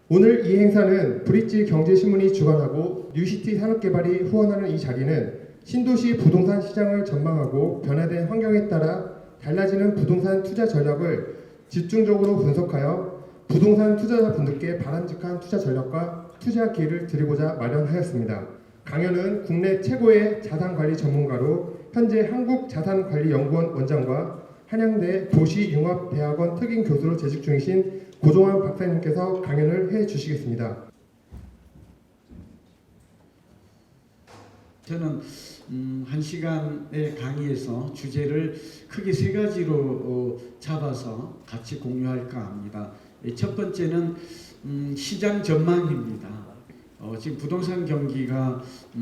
오늘 이 행사는 브릿지 경제신문이 주관하고 뉴시티 산업개발이 후원하는 이 자리는 신도시 부동산 시장을 전망하고 변화된 환경에 따라 달라지는 부동산 투자 전략을 집중적으로 분석하여 부동산 투자자분들께 바람직한 투자 전략과 투자 기회를 드리고자 마련하였습니다. 강연은 국내 최고의 자산관리 전문가로 현재 한국자산관리연구원 원장과 한양대 도시융합대학원 특임 교수로 재직 중이신 고종환 박사님께서 강연을 해주시겠습니다. 저는 1시간의 강의에서 주제를 크게 3가지로 잡아서 같이 공유할까 합니다. 첫 번째는 시장 전망입니다. 지금 부동산 경기가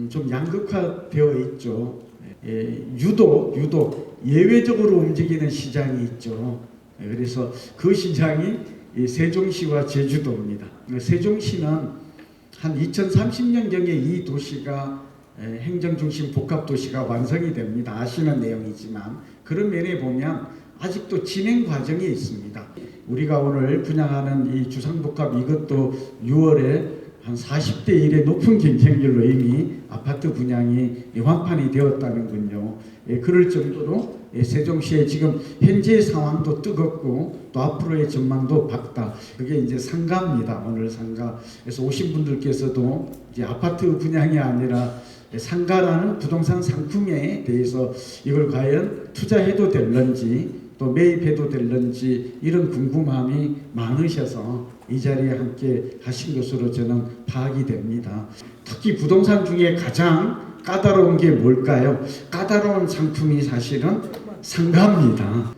좀 양극화되어 있죠. 유독 예외적으로 움직이는 시장이 있죠. 그래서 그 시장이 세종시와 제주도입니다. 세종시는 한 2030년경에 이 도시가 행정중심 복합도시가 완성이 됩니다. 아시는 내용이지만 그런 면에 보면 아직도 진행 과정에 있습니다. 우리가 오늘 분양하는 이 주상복합 이것도 6월에 한 40대 1의 높은 경쟁률로 이미 아파트 분양이 완판이 되었다는군요. 그럴 정도로 세종시의 지금 현재의 상황도 뜨겁고 또 앞으로의 전망도 밝다. 그게 이제 상가입니다. 오늘 상가. 그래서 오신 분들께서도 이제 아파트 분양이 아니라 상가라는 부동산 상품에 대해서 이걸 과연 투자해도 될런지 또 매입해도 될런지 이런 궁금함이 많으셔서 이 자리에 함께 하신 것으로 저는 파악이 됩니다. 특히 부동산 중에 가장 까다로운 게 뭘까요? 까다로운 상품이 사실은 상가입니다.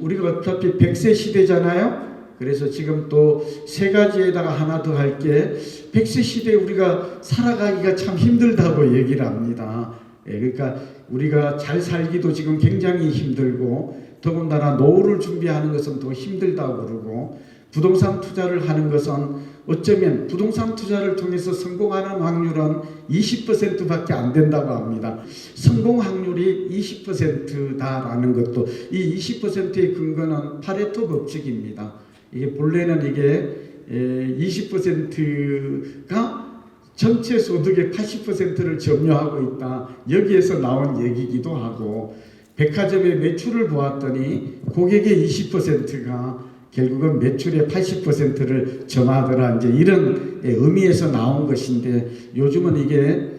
우리가 어차피 100세 시대잖아요. 그래서 지금 또 3가지에다가 하나 더 할 게 100세 시대에 우리가 살아가기가 참 힘들다고 얘기를 합니다. 그러니까 우리가 잘 살기도 지금 굉장히 힘들고 더군다나 노후를 준비하는 것은 더 힘들다고 그러고 부동산 투자를 하는 것은 어쩌면 부동산 투자를 통해서 성공하는 확률은 20%밖에 안 된다고 합니다. 성공 확률이 20%다라는 것도 이 20%의 근거는 파레토 법칙입니다. 이게 본래는 이게 20%가 전체 소득의 80%를 점유하고 있다. 여기에서 나온 얘기기도 하고 백화점의 매출을 보았더니 고객의 20%가 결국은 매출의 80%를 점하더라. 이제 이런 의미에서 나온 것인데 요즘은 이게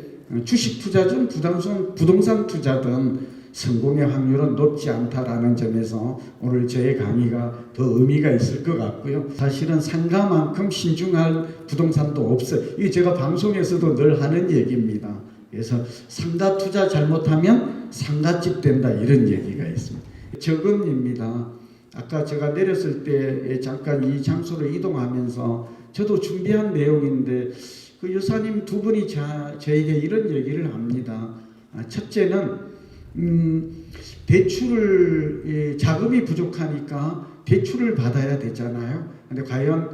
주식 투자든 부동산 투자든 성공의 확률은 높지 않다라는 점에서 오늘 저의 강의가 더 의미가 있을 것 같고요. 사실은 상가만큼 신중할 부동산도 없어요. 이게 제가 방송에서도 늘 하는 얘기입니다. 그래서 상가 투자 잘못하면 상가집 된다 이런 얘기가 있습니다. 저금리입니다. 아까 제가 내렸을 때 잠깐 이 장소로 이동하면서 저도 준비한 내용인데 그 여사님 두 분이 저에게 이런 얘기를 합니다. 첫째는 대출을 자금이 부족하니까 대출을 받아야 되잖아요. 근데 과연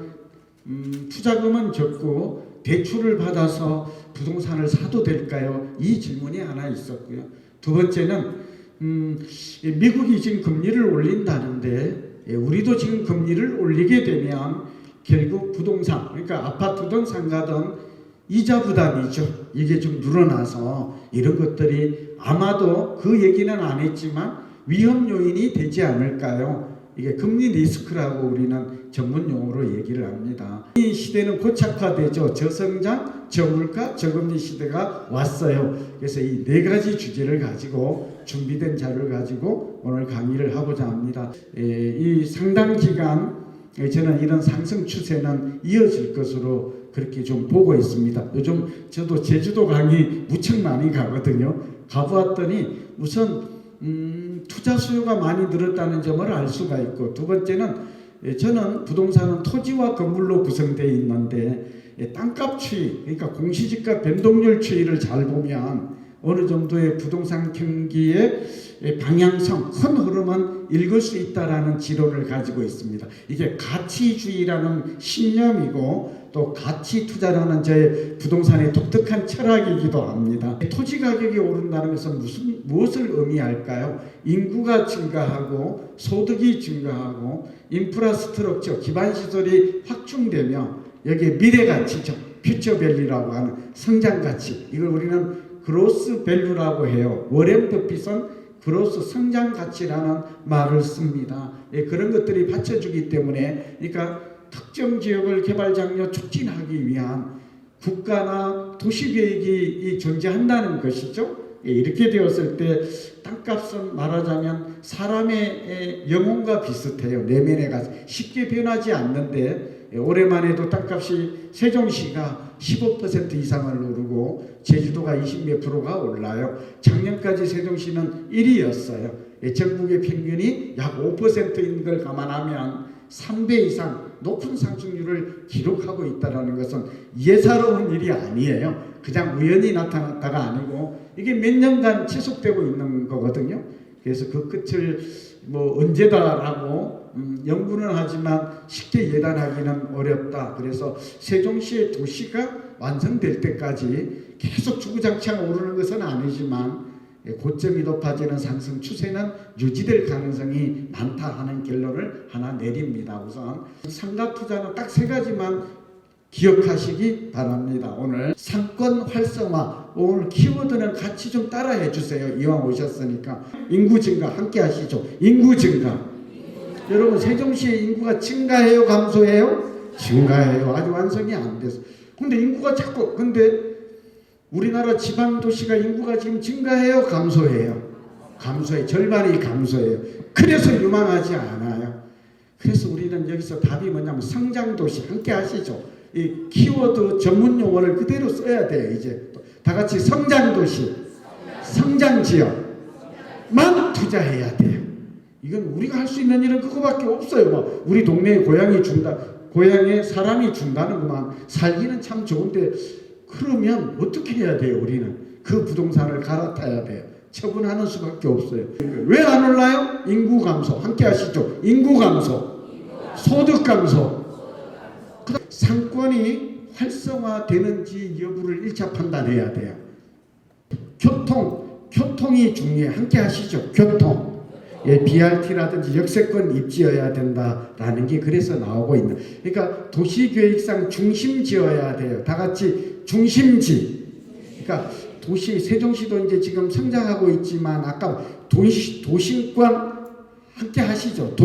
투자금은 적고 대출을 받아서 부동산을 사도 될까요? 이 질문이 하나 있었고요. 두 번째는 미국이 지금 금리를 올린다는데 우리도 지금 금리를 올리게 되면 결국 부동산 그러니까 아파트든 상가든 이자 부담이죠. 이게 좀 늘어나서 이런 것들이 아마도 그 얘기는 안 했지만 위험 요인이 되지 않을까요? 이게 금리 리스크라고 우리는 전문 용어로 얘기를 합니다. 이 시대는 고착화되죠. 저성장, 저물가, 저금리 시대가 왔어요. 그래서 이 4가지 주제를 가지고 준비된 자료를 가지고 오늘 강의를 하고자 합니다. 이 상당 기간 저는 이런 상승 추세는 이어질 것으로 그렇게 좀 보고 있습니다. 요즘 저도 제주도 강의 무척 많이 가거든요. 가보았더니 우선 투자 수요가 많이 늘었다는 점을 알 수가 있고 두 번째는 저는 부동산은 토지와 건물로 구성되어 있는데 땅값 추이 그러니까 공시지가 변동률 추이를 잘 보면 어느 정도의 부동산 경기의 방향성, 큰 흐름은 읽을 수 있다라는 지론을 가지고 있습니다. 이게 가치주의라는 신념이고 또 가치 투자라는 제 부동산의 독특한 철학이기도 합니다. 토지 가격이 오른다는 것은 무엇을 의미할까요? 인구가 증가하고 소득이 증가하고 인프라스트럭처 기반시설이 확충되며 여기에 미래 가치죠. 퓨처 밸류라고 하는 성장 가치. 이걸 우리는 그로스 밸류라고 해요. 워렌 버핏은 그로스 성장 가치라는 말을 씁니다. 예, 그런 것들이 받쳐주기 때문에 그러니까 특정 지역을 개발 장려 촉진하기 위한 국가나 도시 계획이 존재한다는 것이죠. 예, 이렇게 되었을 때 땅값은 말하자면 사람의 영혼과 비슷해요. 내면에 가서 쉽게 변하지 않는데 올해만 해도 땅값이 세종시가 15% 이상을 오르고 제주도가 20몇 프로가 올라요. 작년까지 세종시는 1위였어요. 전국의 평균이 약 5%인 걸 감안하면 3배 이상 높은 상승률을 기록하고 있다는 것은 예사로운 일이 아니에요. 그냥 우연히 나타났다가 아니고 이게 몇 년간 지속되고 있는 거거든요. 그래서 그 끝을 뭐 언제다라고 연구는 하지만 쉽게 예단하기는 어렵다. 그래서 세종시의 도시가 완성될 때까지 계속 주구장창 오르는 것은 아니지만 고점이 높아지는 상승 추세는 유지될 가능성이 많다 하는 결론을 하나 내립니다. 우선 상가 투자는 딱 세 가지만 기억하시기 바랍니다. 오늘 상권 활성화, 오늘 키워드는 같이 좀 따라해 주세요. 이왕 오셨으니까. 인구 증가 함께 하시죠. 인구 증가. 여러분 세종시의 인구가 증가해요, 감소해요? 증가해요. 아직 완성이 안 돼서. 근데 인구가 자꾸 근데 우리나라 지방 도시가 인구가 지금 증가해요, 감소해요? 감소해요. 절반이 감소해요. 그래서 유망하지 않아요. 그래서 우리는 여기서 답이 뭐냐면 성장 도시 함께 하시죠. 이 키워드 전문 용어를 그대로 써야 돼요. 이제 다 같이 성장 도시, 성장 지역만 투자해야 돼요. 이건 우리가 할 수 있는 일은 그거밖에 없어요. 뭐 우리 동네에 고향이 준다, 고향에 사람이 준다는구만. 살기는 참 좋은데 그러면 어떻게 해야 돼요? 우리는 그 부동산을 갈아타야 돼요. 처분하는 수밖에 없어요. 왜 안 올라요? 인구 감소. 함께 하시죠. 인구 감소, 소득 감소. 상권이 활성화되는지 여부를 1차 판단해야 돼요. 교통이 중요해. 함께 하시죠. 교통. 예, BRT라든지 역세권 입지어야 된다라는 게 그래서 나오고 있는. 그러니까 도시계획상 중심 지어야 돼요. 다 같이 중심지. 그러니까 도시 세종시도 이제 지금 성장하고 있지만 아까 도심권 함께 하시죠.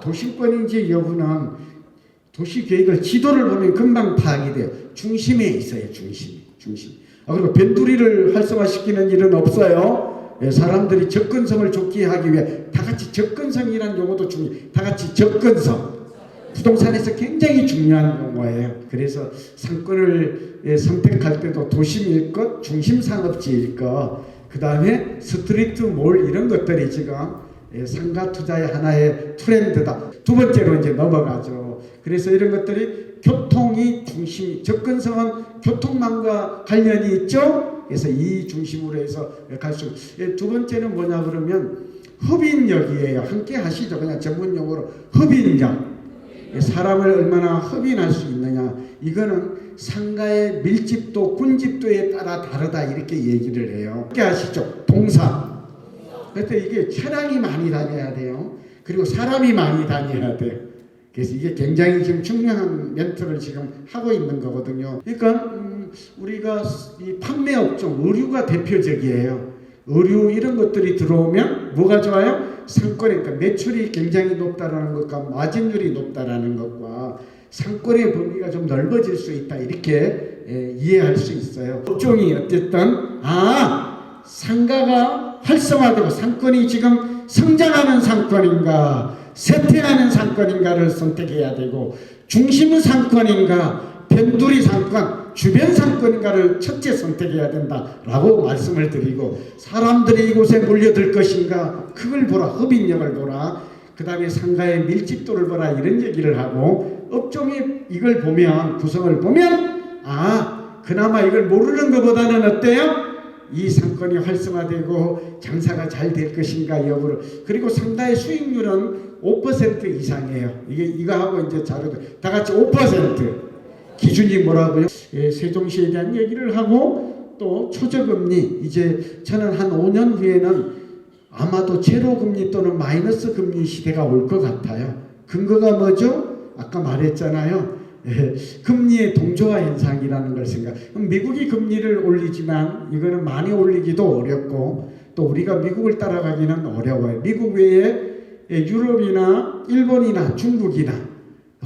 도심권인지 여부는 도시계획을 지도를 보면 금방 파악이 돼요. 중심에 있어요. 중심. 그리고 변두리를 활성화시키는 일은 없어요. 사람들이 접근성을 좋게 하기 위해 다 같이 접근성이라는 용어도 중요해요. 다 같이 접근성. 부동산에서 굉장히 중요한 용어예요. 그래서 상권을 선택할 때도 도심일 것, 중심산업지일 것, 그 다음에 스트리트 몰 이런 것들이 지금 상가 투자의 하나의 트렌드다. 두 번째로 이제 넘어가죠. 그래서 이런 것들이 교통이 중심, 접근성은 교통망과 관련이 있죠. 그래서 이 중심으로 해서 갈수록 두 번째는 뭐냐 그러면 흡인력이에요. 함께 하시죠. 그냥 전문 용어로 흡인력. 사람을 얼마나 흡인할 수 있느냐. 이거는 상가의 밀집도, 군집도에 따라 다르다 이렇게 얘기를 해요. 함께 하시죠. 동사. 그래서 이게 차량이 많이 다녀야 돼요. 그리고 사람이 많이 다녀야 돼요. 그래서 이게 굉장히 지금 중요한 멘트를 지금 하고 있는 거거든요. 그러니까 우리가 이 판매 업종, 의류가 대표적이에요. 의류 이런 것들이 들어오면 뭐가 좋아요? 상권에 그러니까 매출이 굉장히 높다라는 것과 마진율이 높다라는 것과 상권의 범위가 좀 넓어질 수 있다 이렇게 이해할 수 있어요. 업종이 어쨌든 상가가 활성화되고 상권이 지금 성장하는 상권인가 쇠퇴하는 상권인가를 선택해야 되고 중심 상권인가 변두리 상권 주변 상권인가를 첫째 선택해야 된다라고 말씀을 드리고 사람들이 이곳에 몰려들 것인가 그걸 보라. 흡인력을 보라. 그 다음에 상가의 밀집도를 보라. 이런 얘기를 하고 업종이 이걸 보면 구성을 보면 그나마 이걸 모르는 것보다는 어때요? 이 상권이 활성화되고 장사가 잘 될 것인가 여부를. 그리고 상가의 수익률은 5% 이상이에요. 이거하고 이제 자료들 다 같이 5% 기준이 뭐라고요? 세종시에 대한 얘기를 하고 또 초저금리 이제 저는 한 5년 후에는 아마도 제로금리 또는 마이너스 금리 시대가 올 것 같아요. 근거가 뭐죠? 아까 말했잖아요. 금리의 동조화 현상이라는 걸 생각. 미국이 금리를 올리지만 이거는 많이 올리기도 어렵고 또 우리가 미국을 따라가기는 어려워요. 미국 외에 유럽이나 일본이나 중국이나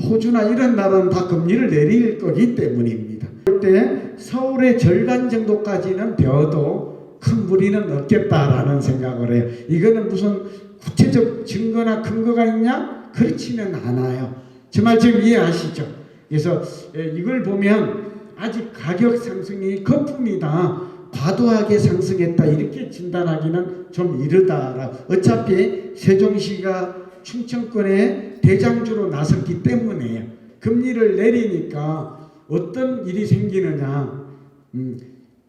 호주나 이런 나라는 다 금리를 내릴 거기 때문입니다. 그때 서울의 절반 정도까지는 되어도 큰 무리는 없겠다라는 생각을 해요. 이거는 무슨 구체적 증거나 근거가 있냐? 그렇지는 않아요. 제 말 지금 이해하시죠? 그래서 이걸 보면 아직 가격 상승이 거품이다, 과도하게 상승했다 이렇게 진단하기는 좀 이르다. 어차피 세종시가 충청권의 대장주로 나섰기 때문에요. 금리를 내리니까 어떤 일이 생기느냐,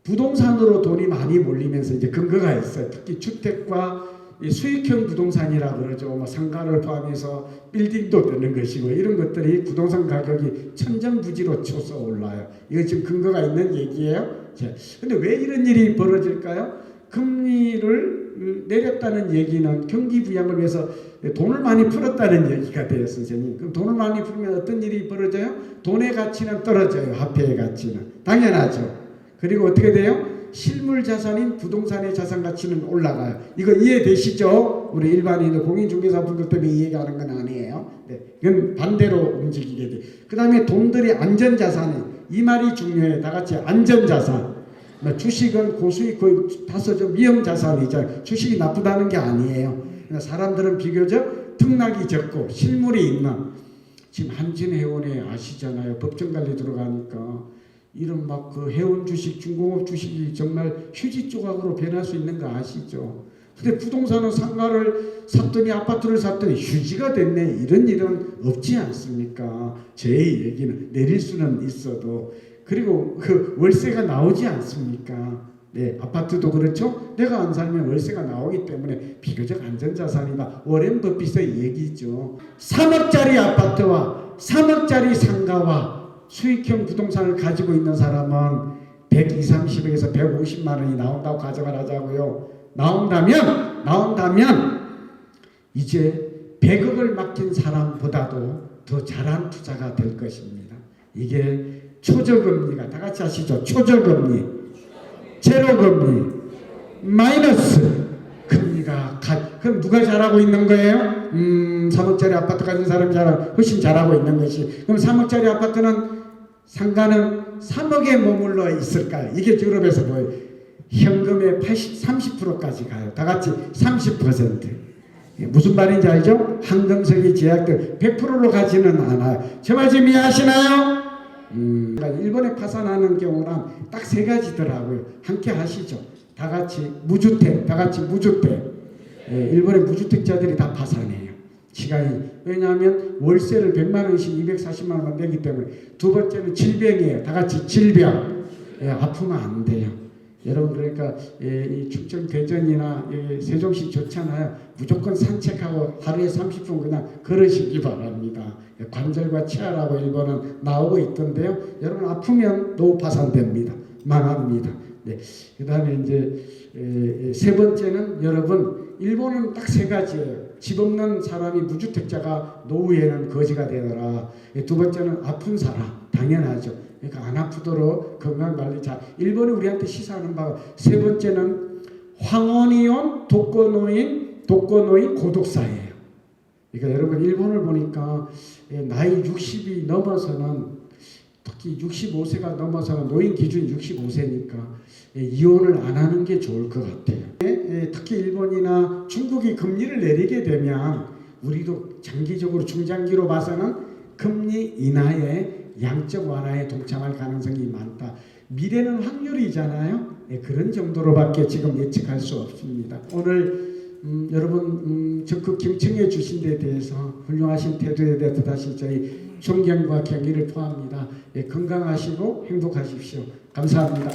부동산으로 돈이 많이 몰리면서 이제 근거가 있어요. 특히 주택과 수익형 부동산이라고 그러죠. 뭐 상가를 포함해서 빌딩도 되는 것이고 이런 것들이 부동산 가격이 천정부지로 쳐서 올라요. 이거 지금 근거가 있는 얘기예요. 근데 왜 이런 일이 벌어질까요? 금리를 내렸다는 얘기는 경기 부양을 위해서 돈을 많이 풀었다는 얘기가 돼요, 선생님. 그럼 돈을 많이 풀면 어떤 일이 벌어져요? 돈의 가치는 떨어져요. 화폐의 가치는. 당연하죠. 그리고 어떻게 돼요? 실물 자산인 부동산의 자산 가치는 올라가요. 이거 이해되시죠? 우리 일반인 공인중개사분들 때문에 이 얘기하는 건 아니에요. 네, 이건 반대로 움직이게 돼. 그 다음에 돈들이 안전자산이, 이 말이 중요해요. 다 같이 안전자산. 주식은 고수익 거의 다소 좀 위험자산이죠. 주식이 나쁘다는 게 아니에요. 사람들은 비교적 등락이 적고 실물이 있는, 지금 한진해운에 아시잖아요. 법정관리 들어가니까 이런 막 그 해운 주식, 중공업 주식이 정말 휴지 조각으로 변할 수 있는 거 아시죠? 근데 부동산은 상가를 샀더니 아파트를 샀더니 휴지가 됐네. 이런 일은 없지 않습니까? 제 얘기는 내릴 수는 있어도, 그리고 그 월세가 나오지 않습니까? 네, 아파트도 그렇죠. 내가 안 살면 월세가 나오기 때문에 비교적 안전자산이다. 워렌 버핏의 얘기죠. 3억짜리 아파트와 3억짜리 상가와 수익형 부동산을 가지고 있는 사람은 120, 30억에서 150만 원이 나온다고 가정을 하자고요. 나온다면 이제 100억을 맡긴 사람보다도 더 잘한 투자가 될 것입니다. 이게 초저금리가, 다 같이 아시죠? 초저금리, 제로금리, 마이너스 금리가 그럼 누가 잘하고 있는 거예요? 3억짜리 아파트 가진 사람이 훨씬 잘하고 있는 것이. 그럼 3억짜리 아파트는, 상가는 3억에 머물러 있을까요? 이게 유럽에서 보여요. 현금의 30%까지 가요. 다 같이 30%. 무슨 말인지 알죠? 황금성이 제약들 100%로 가지는 않아요. 제 말 지금 이해하시나요? 일본에 파산하는 경우는 딱 세 가지더라고요. 함께 하시죠. 다 같이 무주택, 다 같이 무주택. 일본의 무주택자들이 다 파산해요. 시간이. 왜냐하면 월세를 100만 원씩 240만 원 내기 때문에. 두 번째는 질병이에요. 다 같이 질병. 아프면 안 돼요. 여러분, 그러니까 이 충청 대전이나 세종시 좋잖아요. 무조건 산책하고 하루에 30분 그냥 걸으시기 바랍니다. 관절과 치아라고 일본은 나오고 있던데요. 여러분 아프면 노후 파산됩니다. 망합니다. 네. 그 다음에 이제 세 번째는, 여러분, 일본은 딱 세 가지예요. 집 없는 사람이 무주택자가 노후에는 거지가 되더라. 두 번째는 아픈 사람, 당연하죠. 그러니까 안 아프도록 건강관리 잘. 일본이 우리한테 시사하는 바가, 세 번째는 황혼이온 독거노인 고독사예요. 그러니까 여러분, 일본을 보니까 나이 60이 넘어서는, 특히 65세가 넘어서는 노인 기준 65세니까 이혼을 안 하는 게 좋을 것 같아요. 특히 일본이나 중국이 금리를 내리게 되면 우리도 장기적으로 중장기로 봐서는 금리 인하에 양적 완화에 동참할 가능성이 많다. 미래는 확률이잖아요. 그런 정도로밖에 지금 예측할 수 없습니다. 오늘 여러분 적극 경청해 주신 데 대해서, 훌륭하신 태도에 대해서 다시 저희 존경과 경의를 표합니다. 건강하시고 행복하십시오. 감사합니다.